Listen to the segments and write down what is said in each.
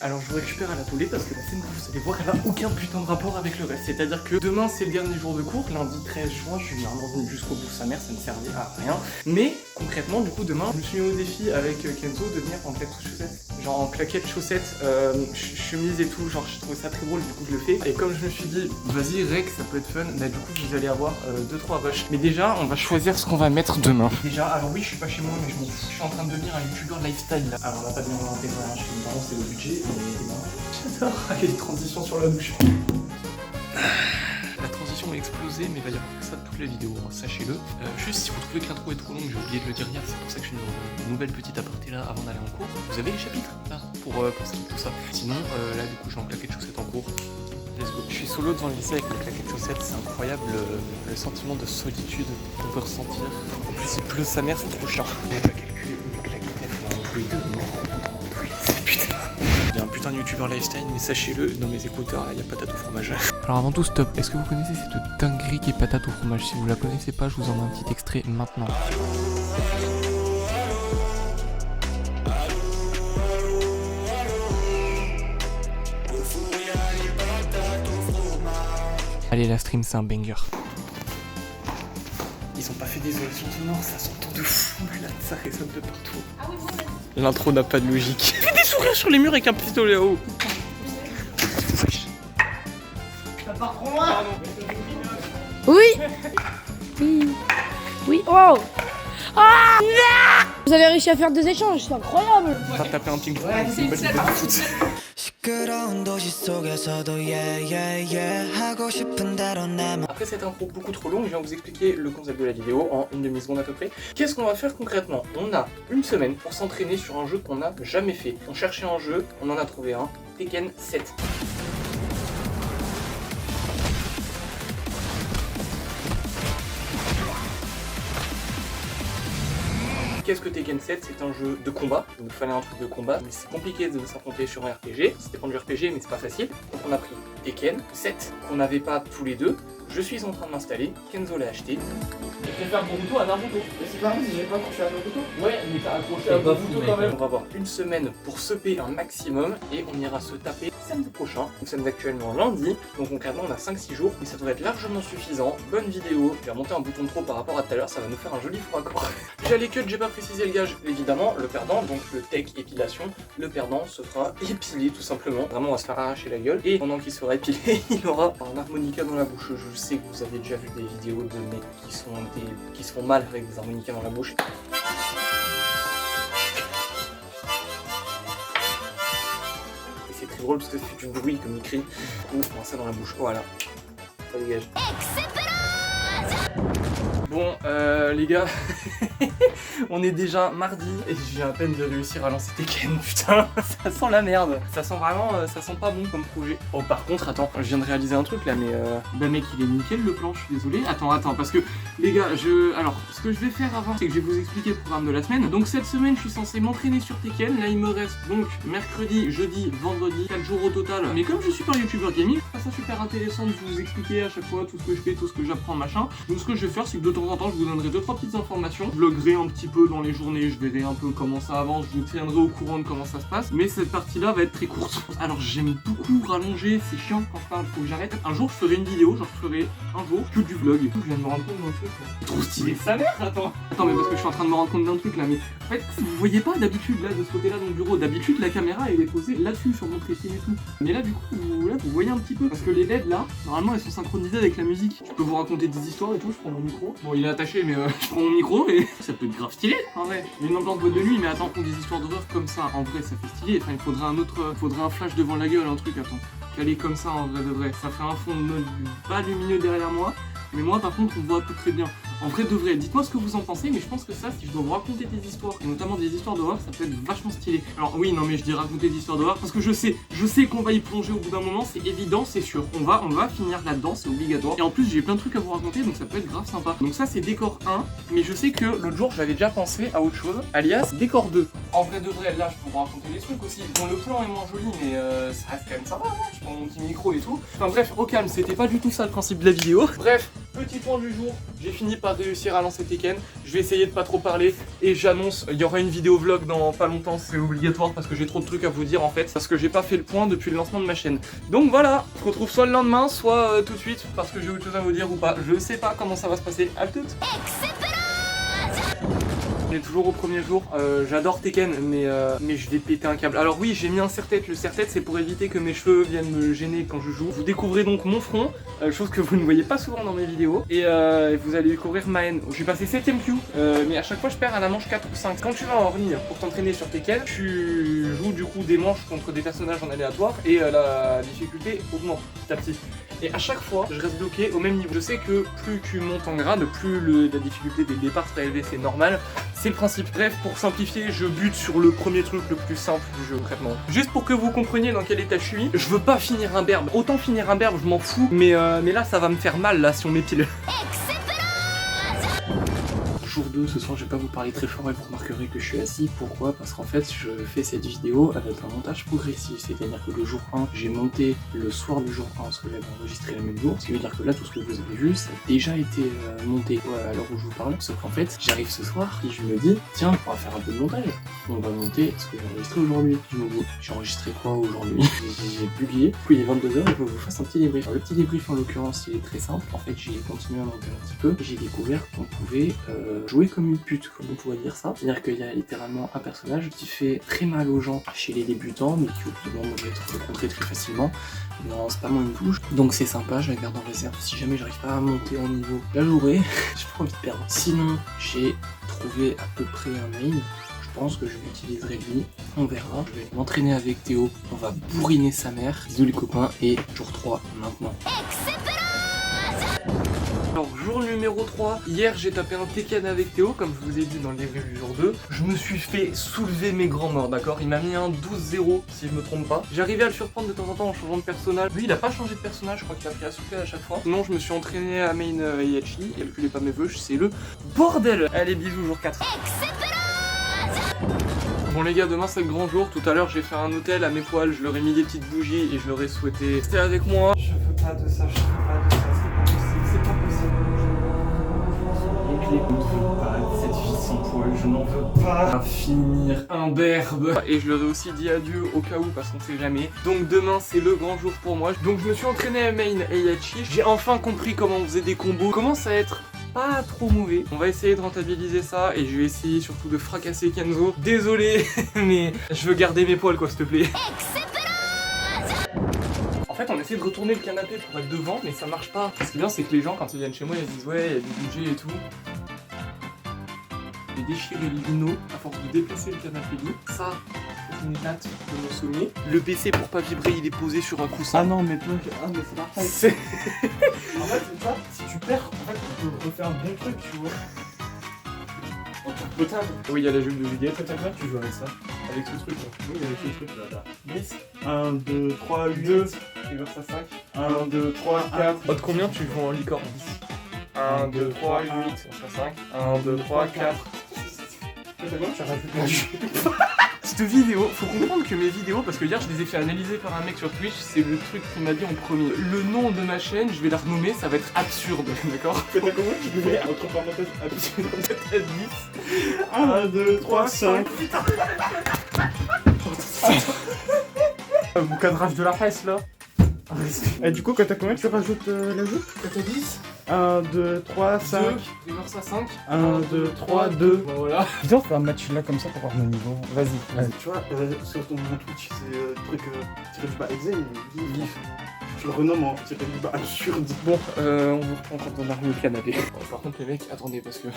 Alors je vous récupère à la toilette parce que la scène que vous allez voir elle a aucun putain de rapport avec le reste. C'est-à-dire que demain c'est le dernier jour de cours, lundi 13 juin, je suis vraiment venu jusqu'au bout de sa mère, ça ne servait à rien. Mais concrètement du coup demain, je me suis mis au défi avec Kenzo de venir en claquettes chaussettes. Genre en claquettes chaussettes, chemise et tout, genre je trouvais ça très drôle, du coup je le fais. Et comme je me suis dit, vas-y Rec, ça peut être fun, bah du coup vous allez avoir 2-3 rushs. Mais déjà on va choisir ce qu'on va mettre demain. Déjà, alors oui je suis pas chez moi mais je m'en fous. Je suis en train de devenir un youtubeur lifestyle là. Alors on va pas bien inventé rien, je suis vraiment c'est le budget. J'adore. Allez, transition sur la douche. La transition a explosé, mais il va y avoir ça de toute la vidéo, hein, sachez-le. Juste, si vous trouvez que l'intro est trop longue, j'ai oublié de le dire hier, c'est pour ça que je suis une nouvelle petite aparté là avant d'aller en cours. Vous avez les chapitres là, pour skip tout ça. Sinon, là du coup, je vais en claquettes chaussettes en cours. Let's go. Je suis solo devant le lycée avec les claquettes chaussettes, c'est incroyable le sentiment de solitude qu'on peut ressentir. En plus, il pleut sa mère, c'est trop chiant. On va calculer une claquette en bruit de mort. Putain. Il y a un putain de youtubeur lifestyle, mais sachez-le, dans mes écouteurs, il y a patate au fromage. Alors avant tout, stop. Est-ce que vous connaissez cette dinguerie qui est patate au fromage? Si vous la connaissez pas, je vous en mets un petit extrait maintenant. Allez, la stream, c'est un banger. Ils ont pas fait d'isolation sonore, ça s'entend de fou, malade, ça résonne de partout. L'intro n'a pas de logique. Fais des sourires sur les murs avec un pistolet à eau. Ça part trop loin. Oui. Oui. Oui. Oh. Ah non. Vous avez réussi à faire des échanges, c'est incroyable. On va taper un ping-pong, c'est une bonne idée de foot. Après cette intro beaucoup trop longue, je viens vous expliquer le concept de la vidéo en une demi-seconde à peu près. Qu'est-ce qu'on va faire concrètement? On a une semaine pour s'entraîner sur un jeu qu'on n'a jamais fait. On cherchait un jeu, on en a trouvé un, Tekken 7. Qu'est-ce que Tekken 7? C'est un jeu de combat, il nous fallait un truc de combat, mais c'est compliqué de s'affronter sur un RPG, ça dépend du RPG mais c'est pas facile. Donc on a pris Tekken 7, qu'on n'avait pas tous les deux, je suis en train de m'installer, Kenzo l'a acheté. Je préfère Boruto à Naruto. Mais c'est pareil, si j'ai pas accroché à Naruto. Ouais, mais t'as accroché à Boruto quand même. On va avoir une semaine pour seper un maximum et on ira se taper samedi prochain. Nous sommes actuellement lundi, donc concrètement on a 5-6 jours, mais ça devrait être largement suffisant. Bonne vidéo, je vais remonter un bouton de trop par rapport à tout à l'heure, ça va nous faire un joli froid accord. J'ai les cuts, j'ai pas précisé le gage, évidemment, le perdant, donc le tech épilation, le perdant se fera épiler tout simplement. Vraiment on va se faire arracher la gueule et pendant qu'il sera épilé, il aura un harmonica dans la bouche. Je sais que vous avez déjà vu des vidéos de mecs qui se font mal avec des harmonicas dans la bouche. Et c'est très drôle parce que ça fait du bruit comme il crie. Du coup, on met ça dans la bouche. Voilà, ça dégage. Bon, les gars, on est déjà mardi et je viens à peine de réussir à lancer Tekken, putain, ça sent la merde. Ça sent vraiment, ça sent pas bon comme projet. Oh, par contre, attends, je viens de réaliser un truc là, mais bah mec, il est nickel le plan, je suis désolé. Attends, parce que les gars, alors, ce que je vais faire avant, c'est que je vais vous expliquer le programme de la semaine. Donc cette semaine, je suis censé m'entraîner sur Tekken. Là, il me reste donc mercredi, jeudi, vendredi, 4 jours au total. Mais comme je suis pas youtubeur gaming, c'est ça super intéressant de vous expliquer à chaque fois tout ce que je fais, tout ce que j'apprends, machin. Donc ce que je vais faire, c'est que de temps en temps, je vous donnerai 2-3 petites informations. Je vloguerai un petit peu dans les journées, je verrai un peu comment ça avance, je vous tiendrai au courant de comment ça se passe. Mais cette partie-là va être très courte. Alors j'aime beaucoup rallonger, c'est chiant quand je parle, faut que j'arrête. Un jour, je ferai une vidéo, genre je ferai un jour que du vlog. Je viens de me rendre compte d'un truc. Trop stylé sa mère, attends, mais parce que je suis en train de me rendre compte d'un truc là, mais en fait, vous voyez pas d'habitude là, de ce côté-là dans le bureau, d'habitude la caméra elle est posée là-dessus sur mon trépied et tout. Mais là du coup, là vous voyez un petit peu, parce que les LED là, normalement elles sont synchronisées avec la musique. Je peux vous raconter des histoires et tout, je prends mon micro. Bon, il est attaché, mais je prends mon micro et ça peut être grave stylé en vrai. Une ambiance boîte de nuit, mais attends, pour des histoires d'horreur comme ça, en vrai ça fait stylé. Enfin, il faudrait un flash devant la gueule, un truc, attends. Calé comme ça en vrai de vrai. Ça fait un fond de mode pas lumineux derrière moi. Mais moi par contre on voit tout très bien. En vrai de vrai, dites-moi ce que vous en pensez, mais je pense que ça, si je dois vous raconter des histoires, et notamment des histoires d'horreur, ça peut être vachement stylé. Alors oui, non mais je dis raconter des histoires d'horreur parce que je sais qu'on va y plonger au bout d'un moment, c'est évident, c'est sûr. On va finir là-dedans, c'est obligatoire. Et en plus j'ai plein de trucs à vous raconter, donc ça peut être grave sympa. Donc ça c'est décor 1, mais je sais que l'autre jour j'avais déjà pensé à autre chose, alias décor 2. En vrai de vrai, là je peux vous raconter des trucs aussi. Bon, le plan est moins joli, mais ça reste quand même sympa, hein. Je prends mon petit micro et tout. Enfin bref, au calme, c'était pas du tout ça le principe de la vidéo. Bref, Petit point du jour, j'ai fini par réussir à lancer Tekken. Je vais essayer de pas trop parler et j'annonce, il y aura une vidéo vlog dans pas longtemps, c'est obligatoire parce que j'ai trop de trucs à vous dire en fait, parce que j'ai pas fait le point depuis le lancement de ma chaîne. Donc voilà, on se retrouve soit le lendemain, soit tout de suite, parce que j'ai autre chose à vous dire ou pas. Je sais pas comment ça va se passer. À toutes. On est toujours au premier jour, j'adore Tekken mais je vais péter un câble. Alors oui, j'ai mis un serre-tête, le serre-tête c'est pour éviter que mes cheveux viennent me gêner quand je joue. Vous découvrez donc mon front, chose que vous ne voyez pas souvent dans mes vidéos, et vous allez découvrir ma haine. J'ai passé 7ème Q, mais à chaque fois je perds à la manche 4 ou 5. Quand tu vas en ligne pour t'entraîner sur Tekken, tu joues du coup des manches contre des personnages en aléatoire et la difficulté augmente petit à petit. Et à chaque fois, je reste bloqué au même niveau. Je sais que plus tu montes en grade, plus la difficulté dès le départ sera élevée, c'est normal. C'est le principe. Bref, pour simplifier, je bute sur le premier truc le plus simple du jeu, concrètement. Juste pour que vous compreniez dans quel état je suis, je veux pas finir un berbe. Autant finir un berbe, je m'en fous, mais là, ça va me faire mal, là, si on m'épile. Jour 2, ce soir je vais pas vous parler très fort et vous remarquerez que je suis assis. Pourquoi? Parce qu'en fait je fais cette vidéo avec un montage progressif, c'est-à-dire que le jour 1 j'ai monté le soir du jour 1 parce que j'avais enregistré le même jour, ce qui veut dire que là tout ce que vous avez vu ça a déjà été monté à l'heure où je vous parle, sauf qu'en fait j'arrive ce soir et je me dis tiens on va faire un peu de montage, on va monter ce que j'ai enregistré aujourd'hui. Je me dis j'ai enregistré quoi aujourd'hui? J'ai publié, puis il est 22h et je vous fasse un petit débrief. Alors, le petit débrief en l'occurrence il est très simple, en fait j'ai continué à monter un petit peu, j'ai découvert qu'on pouvait jouer comme une pute, comme on pourrait dire ça. C'est-à-dire qu'il y a littéralement un personnage qui fait très mal aux gens chez les débutants, mais qui au bout d'un moment va être rencontré très facilement. Non, c'est pas moi une touche. Donc c'est sympa, je la garde en réserve. Si jamais j'arrive pas à monter en niveau, la jouerai. J'ai pas envie de perdre. Sinon, j'ai trouvé à peu près un main. Je pense que je l'utiliserai lui, on verra. Je vais m'entraîner avec Théo, on va bourriner sa mère. Bisous les copains, et jour 3 maintenant. Alors jour numéro 3, hier j'ai tapé un Tekken avec Théo, comme je vous ai dit dans le débrief du jour 2. Je me suis fait soulever mes grands morts, d'accord? Il m'a mis un 12-0 si je me trompe pas. J'arrivais à le surprendre de temps en temps en changeant de personnage. Lui il a pas changé de personnage, je crois qu'il a pris à souffler à chaque fois. Sinon je me suis entraîné à main Heihachi, calculez pas mes vœux, c'est le bordel. Allez bisous jour 4. Bon les gars, demain c'est le grand jour. Tout à l'heure j'ai fait un hôtel à mes poils, je leur ai mis des petites bougies et je leur ai souhaité rester avec moi. Je veux pas de ça, je veux pas de ça, c'est pas possible. Et puis on ne veut pas de cette fille sans poil, je n'en veux pas finir un berbe. Et je leur ai aussi dit adieu au cas où parce qu'on sait jamais. Donc demain c'est le grand jour pour moi. Donc je me suis entraîné à main Heihachi. J'ai enfin compris comment on faisait des combos. Commence à être pas trop mauvais. On va essayer de rentabiliser ça et je vais essayer surtout de fracasser Kenzo. Désolé, mais je veux garder mes poils quoi, s'il te plaît. En fait, on essaie de retourner le canapé pour être devant, mais ça marche pas. Ce qui est bien, c'est que les gens, quand ils viennent chez moi, ils disent ouais, il y a du budget et tout. J'ai déchiré le lino à force de déplacer le canapé lit. Ça, c'est une date de mon sommet. Le PC, pour pas vibrer, il est posé sur un coussin. Ah non, mais toi, mais c'est parfait. En fait, c'est ça, si tu perds, en fait, tu peux refaire un bon truc, tu vois. En tour potable. Oui, il y a la jupe de Juliette. Peut-être tu joues avec ça. Avec ce truc là. Oui, avec ce truc là. 10, 1, 2, 3, 8. 2, reverse à 5. 1, 2, 3, 4. Autre combien tu joues en licorne? 1, 2, 3, 8. On fait 5. 1, 2, 3, 4. C'est bon, tu rajoutes la jupe. Cette vidéo, faut comprendre que mes vidéos, parce que hier je les ai fait analyser par un mec sur Twitch, c'est le truc qu'il m'a dit en premier. Le nom de ma chaîne, je vais la renommer, ça va être absurde, d'accord? T'as comment tu devais entre parenthèses absurde? Peut-être 10. 1, 2, 3, 5. Mon cadrage de la presse là. Et du coup, quand t'as combien tu rajoutes la jupe? Quand t'as 10. 1, 2, 3, 5. 2, reverse à 5. 1, 2, 3, 2. Bon voilà. Viens, on fait un match là comme ça pour voir nos niveaux. Vas-y. Tu vois, sur ton Twitch, c'est truc tiré du bas exe, gif. Je le renomme en tiré du bas absurde. Bon, on vous reprend quand on a remis le canapé. Par contre les mecs, attendez parce que...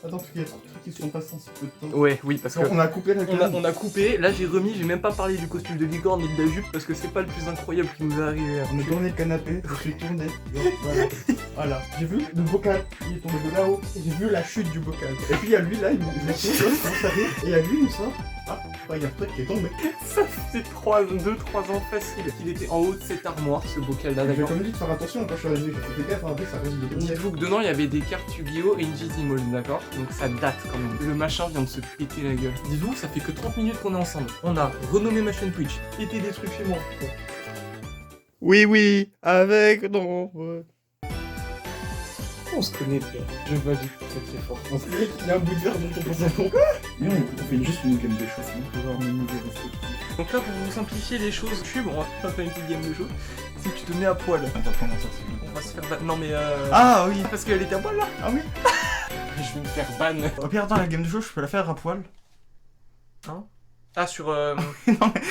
Attends, parce qu'il y a des trucs qui sont passés en si peu de temps. Ouais, oui, parce que... On a coupé la canne. On a coupé, là j'ai remis, j'ai même pas parlé du costume de licorne ni de la jupe parce que c'est pas le plus incroyable qui nous est arrivé. On a tourné le canapé, je suis tourné. Voilà. Voilà. J'ai vu le bocal, il est tombé de là-haut. Et j'ai vu la chute du bocal. Et puis il y a lui là, il me rire. Et il y a lui, il me sort. Ah, il y a un truc qui est tombé. Ça fait 2-3 ans facile qu'il était en haut de cette armoire, ce bocal là, J'ai d'accord. comme dit de faire attention quand je suis arrivé. J'ai fait gaffe, après ça reste de Dites-vous que dedans il y avait des cartes Yu-Gi-Oh! Et une Digimon, d'accord. Donc ça date quand même. Le machin vient de se péter la gueule. Dites-vous que ça fait que 30 minutes qu'on est ensemble. On a renommé ma chaîne Twitch, pété des trucs chez moi. Oui, avec non. On se connaît, frère. Je valide très fort. On dirait qu'il y a un bout de verre dans ton pantalon. Non, on fait juste une game de choses, on peut voir mes niveaux respectifs. Donc là, pour vous simplifier les choses, Cube, on va pas faire une petite game de choses. Si tu te mets à poil, Attends, comment ça se fait? on va se faire ban. Non mais Ah oui. parce qu'elle était à poil là. Ah oui. Je vais me faire ban. Au pire, dans la game de jeu, je peux la faire à poil. Ah sur Non mais...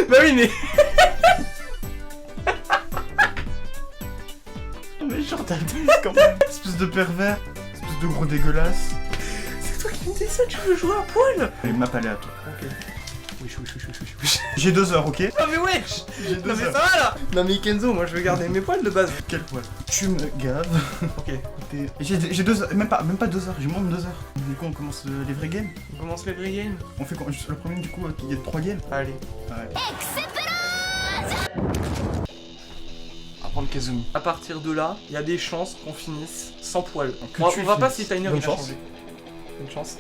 Bah oui mais... Mais genre t'abuses quand même. Espèce de pervers. Espèce de gros dégueulasse. C'est toi qui me dis ça, tu veux jouer à poil? Et map aléatoire. Ok. Oui. J'ai 2 heures, ok? Non mais wesh. J'ai Non 2 mais heures. ça va là. Non mais Kenzo, moi je veux garder mes poils de base. Quel poil? Tu me gaves. Ok. J'ai 2 heures, même pas 2 heures, j'ai moins de 2 heures. Du coup on commence les vrais games. On commence les vrais games. On fait le premier du coup, il y a 3 games. Allez. Ouais. Apprendre Kazumi. À partir de là, il y a des chances qu'on finisse sans poil. Que On tu va pas finisses. si Tyner Bonne il a chance. changé. Une chance.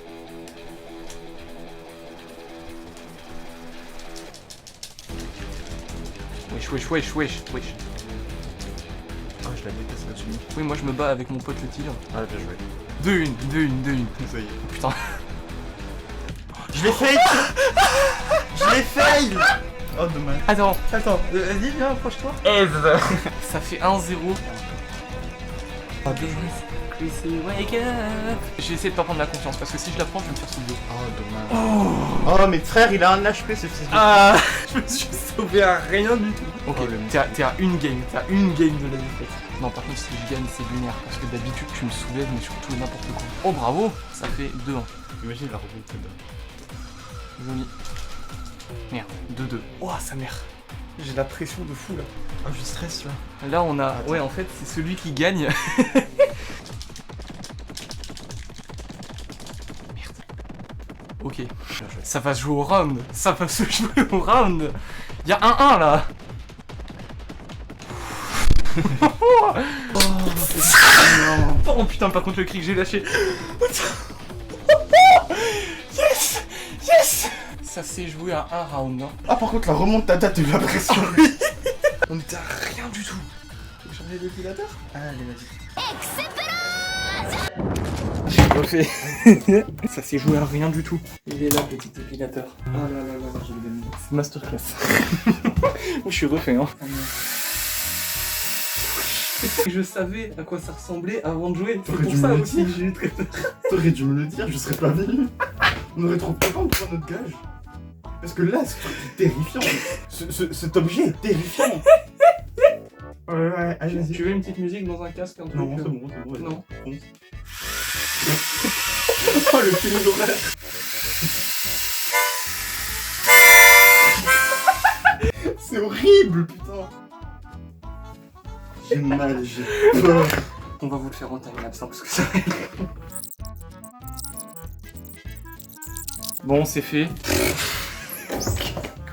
Wesh. Ah, je la déteste là-dessus. Oui, moi je me bats avec mon pote le tigre. Ah, bien joué. 2-1. Ça y est. Putain. Je l'ai fail. Je l'ai fail. Oh, dommage. Attends, vas-y, viens, approche-toi. Ça fait 1-0. Chrissy, wake up. Je vais essayer de pas prendre la confiance parce que si je la prends, je vais me faire soulever. Oh, dommage. Oh, mais frère, il a un HP, ce fils de... Ah, je me suis sauvé à rien du tout. Ok, Oh, le t'es à une game de la défaite. Non, par contre, si je gagne, c'est lunaire parce que d'habitude, tu me soulèves, mais surtout n'importe quoi. Oh, bravo, ça fait 2-1. Imagine la remontée là. Joli. Merde, 2-2. Oh, sa mère. J'ai la pression de fou là. Ah, je stresse là. Là, on a. Attends. Ouais, en fait, c'est celui qui gagne. Merde. Ok. Ça va se jouer au round. Ça va se jouer au round. Y'a 1-1 là. Oh putain, par contre, le cri que j'ai lâché. Yes. Ça s'est joué à un round. Hein. Ah, par contre, la remontada, t'as eu la pression. On était à rien du tout. Tu veux changer d'épilateur? Allez, vas-y. J'ai refait. Ça s'est joué à rien du tout. Il est là, petit épilateur. Ah là là là, j'ai eu des minutes. C'est masterclass. Je suis refait, hein. Je savais à quoi ça ressemblait avant de jouer. C'est T'aurais pour dû ça me le aussi que dire. j'ai eu très peur. T'aurais dû me le dire, je serais pas venu. On aurait trop peur pour notre gage. Parce que là, c'est terrifiant. Cet objet est terrifiant. Ouais, allez, vas-y. Tu veux une petite musique dans un casque, un truc? Non, c'est bon, c'est bon. Non. Fonce. Oh, le film d'horreur. C'est horrible, putain. J'ai mal, j'ai peur. On va vous le faire en time-lapse, hein, parce que ça... Bon, c'est fait.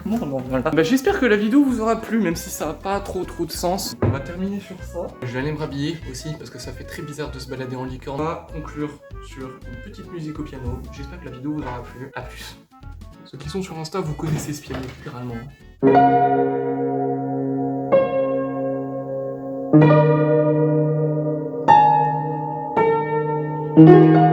Comment on en vient là? Bah, j'espère que la vidéo vous aura plu, même si ça n'a pas trop de sens. On va terminer sur ça. Je vais aller me rhabiller aussi, parce que ça fait très bizarre de se balader en licorne. On va conclure sur une petite musique au piano. J'espère que la vidéo vous aura plu. A plus. Ceux qui sont sur Insta, vous connaissez ce piano, littéralement. Thank you.